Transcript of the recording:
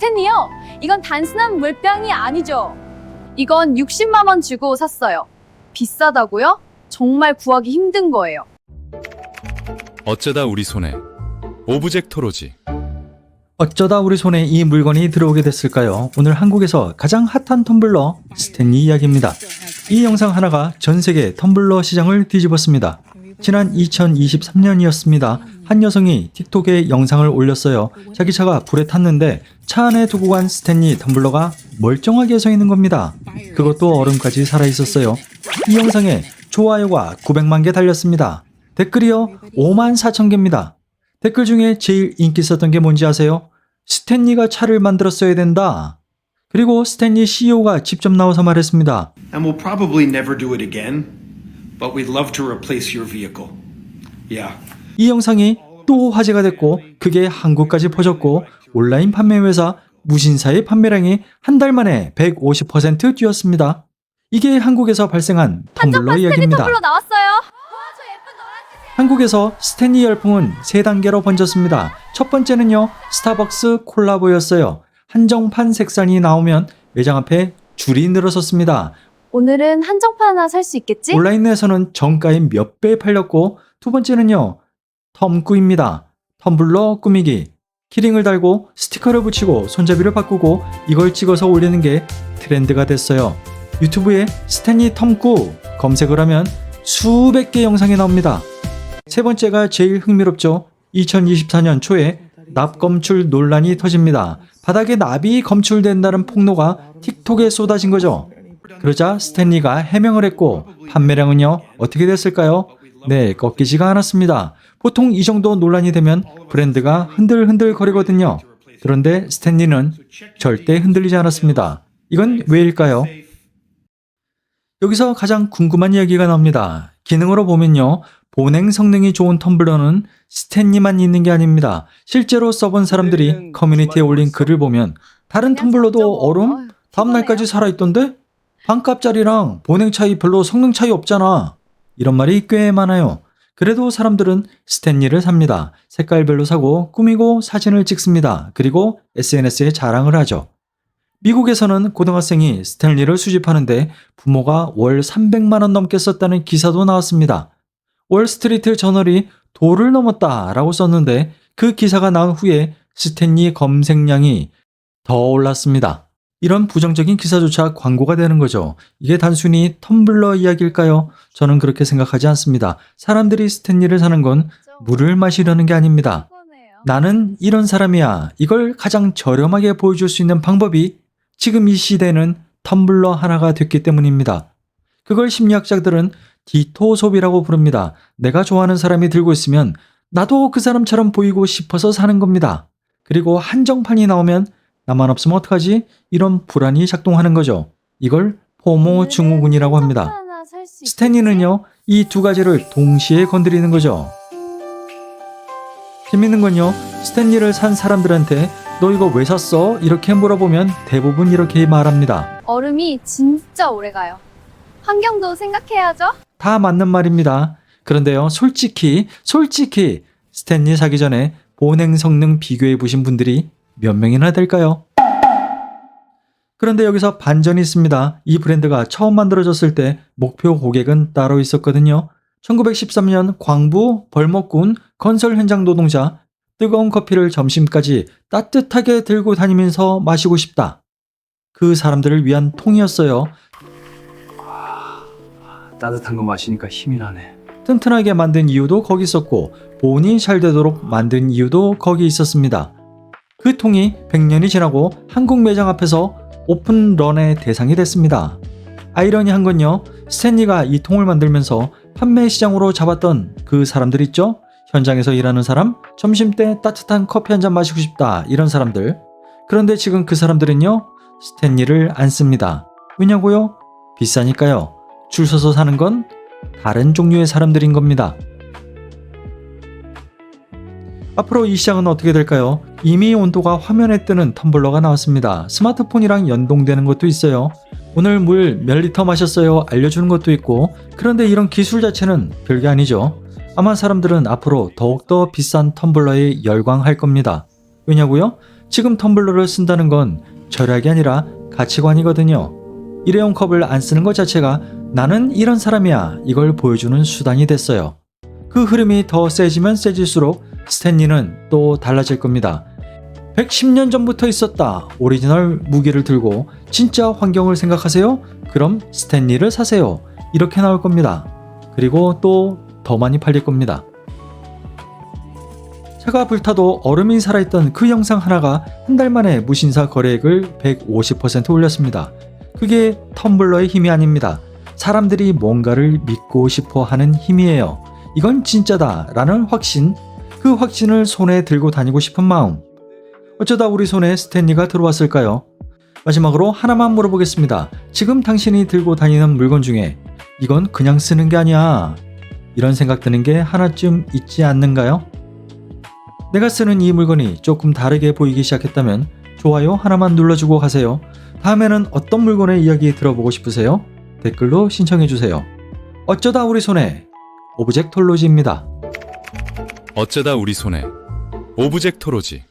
스탠리요? 이건 단순한 물병이 아니죠. 이건 60만 원 주고 샀어요. 비싸다고요? 정말 구하기 힘든 거예요. 어쩌다 우리 손에 오브젝토로지. 어쩌다 우리 손에 이 물건이 들어오게 됐을까요? 오늘 한국에서 가장 핫한 텀블러 스탠리 이야기입니다. 이 영상 하나가 전 세계 텀블러 시장을 뒤집었습니다. 지난 2023년이었습니다. 한 여성이 틱톡에 영상을 올렸어요. 자기 차가 불에 탔는데 차 안에 두고 간 스탠리 텀블러가 멀쩡하게 서 있는 겁니다. 그것도 얼음까지 살아있었어요. 이 영상에 좋아요가 900만 개 달렸습니다. 댓글이요 5만 4천 개입니다. 댓글 중에 제일 인기 있었던 게 뭔지 아세요? 스탠리가 차를 만들었어야 된다. 그리고 스탠리 CEO가 직접 나와서 말했습니다. And we'll probably never do it again, but we'd love to replace your vehicle. Yeah. 이 영상이 또 화제가 됐고 그게 한국까지 퍼졌고 온라인 판매 회사 무신사의 판매량이 한 달 만에 150% 뛰었습니다. 이게 한국에서 발생한 텀블러 이야기입니다. 텀블러 나왔어요. 한국에서 스탠리 열풍은 세 단계로 번졌습니다. 첫 번째는요, 스타벅스 콜라보였어요. 한정판 색상이 나오면 매장 앞에 줄이 늘어섰습니다. 오늘은 한정판 하나 살 수 있겠지? 온라인에서는 정가의 몇 배 팔렸고, 두 번째는요, 텀꾸입니다. 텀블러 꾸미기. 키링을 달고 스티커를 붙이고 손잡이를 바꾸고 이걸 찍어서 올리는 게 트렌드가 됐어요. 유튜브에 스탠리 텀꾸 검색을 하면 수백 개 영상이 나옵니다. 세 번째가 제일 흥미롭죠. 2024년 초에 납 검출 논란이 터집니다. 바닥에 납이 검출된다는 폭로가 틱톡에 쏟아진 거죠. 그러자 스탠리가 해명을 했고 판매량은요 어떻게 됐을까요? 네, 꺾이지가 않았습니다. 보통 이 정도 논란이 되면 브랜드가 흔들흔들 거리거든요. 그런데 스탠리는 절대 흔들리지 않았습니다. 이건 왜일까요? 여기서 가장 궁금한 이야기가 나옵니다. 기능으로 보면요. 보냉 성능이 좋은 텀블러는 스탠리만 있는 게 아닙니다. 실제로 써본 사람들이 커뮤니티에 올린 글을 보면 다른 텀블러도 얼음? 다음날까지 살아있던데? 반값짜리랑 보냉 차이 별로 성능 차이 없잖아. 이런 말이 꽤 많아요. 그래도 사람들은 스탠리를 삽니다. 색깔별로 사고 꾸미고 사진을 찍습니다. 그리고 SNS에 자랑을 하죠. 미국에서는 고등학생이 스탠리를 수집하는데 부모가 월 300만 원 넘게 썼다는 기사도 나왔습니다. 월스트리트 저널이 도를 넘었다라고 썼는데 그 기사가 나온 후에 스탠리 검색량이 더 올랐습니다. 이런 부정적인 기사조차 광고가 되는 거죠. 이게 단순히 텀블러 이야기일까요? 저는 그렇게 생각하지 않습니다. 사람들이 스탠리를 사는 건 물을 마시려는 게 아닙니다. 나는 이런 사람이야. 이걸 가장 저렴하게 보여줄 수 있는 방법이 지금 이 시대는 텀블러 하나가 됐기 때문입니다. 그걸 심리학자들은 디토 소비라고 부릅니다. 내가 좋아하는 사람이 들고 있으면 나도 그 사람처럼 보이고 싶어서 사는 겁니다. 그리고 한정판이 나오면 나만 없으면 어떡하지? 이런 불안이 작동하는 거죠. 이걸 포모 증후군이라고 합니다. 스탠리는요, 이 두 가지를 동시에 건드리는 거죠. 재밌는 건요, 스탠리를 산 사람들한테 너 이거 왜 샀어? 이렇게 물어보면 대부분 이렇게 말합니다. 얼음이 진짜 오래가요. 환경도 생각해야죠. 다 맞는 말입니다. 그런데요, 솔직히 스탠리 사기 전에 보냉 성능 비교해 보신 분들이 몇 명이나 될까요? 그런데 여기서 반전이 있습니다. 이 브랜드가 처음 만들어졌을 때 목표 고객은 따로 있었거든요. 1913년 광부 벌목군 건설 현장 노동자, 뜨거운 커피를 점심까지 따뜻하게 들고 다니면서 마시고 싶다. 그 사람들을 위한 통이었어요. 따뜻한 거 마시니까 힘이 나네. 튼튼하게 만든 이유도 거기 있었고 보온이 잘 되도록 만든 이유도 거기 있었습니다. 그 통이 100년이 지나고 한국 매장 앞에서 오픈런의 대상이 됐습니다. 아이러니한 건요, 스탠리가 이 통을 만들면서 판매 시장으로 잡았던 그 사람들 있죠? 현장에서 일하는 사람, 점심때 따뜻한 커피 한잔 마시고 싶다 이런 사람들. 그런데 지금 그 사람들은요, 스탠리를 안 씁니다. 왜냐고요? 비싸니까요. 줄 서서 사는 건 다른 종류의 사람들인 겁니다. 앞으로 이 시장은 어떻게 될까요? 이미 온도가 화면에 뜨는 텀블러가 나왔습니다. 스마트폰이랑 연동되는 것도 있어요. 오늘 물 몇 리터 마셨어요? 알려주는 것도 있고. 그런데 이런 기술 자체는 별게 아니죠. 아마 사람들은 앞으로 더욱더 비싼 텀블러에 열광할 겁니다. 왜냐고요? 지금 텀블러를 쓴다는 건 절약이 아니라 가치관이거든요. 일회용 컵을 안 쓰는 것 자체가 나는 이런 사람이야 이걸 보여주는 수단이 됐어요. 그 흐름이 더 세지면 세질수록 스탠리는 또 달라질 겁니다. 110년 전부터 있었다. 오리지널 무기를 들고 진짜 환경을 생각하세요? 그럼 스탠리를 사세요. 이렇게 나올 겁니다. 그리고 또 더 많이 팔릴 겁니다. 차가 불타도 얼음이 살아있던 그 영상 하나가 한 달 만에 무신사 거래액을 150% 올렸습니다. 그게 텀블러의 힘이 아닙니다. 사람들이 뭔가를 믿고 싶어 하는 힘이에요. 이건 진짜다 라는 확신, 그 확신을 손에 들고 다니고 싶은 마음. 어쩌다 우리 손에 스탠리가 들어왔을까요? 마지막으로 하나만 물어보겠습니다. 지금 당신이 들고 다니는 물건 중에 이건 그냥 쓰는 게 아니야, 이런 생각 드는 게 하나쯤 있지 않는가요? 내가 쓰는 이 물건이 조금 다르게 보이기 시작했다면 좋아요 하나만 눌러주고 가세요. 다음에는 어떤 물건의 이야기 들어보고 싶으세요? 댓글로 신청해주세요. 어쩌다 우리 손에 오브젝톨로지입니다. 어쩌다 우리 손에 오브젝토로지.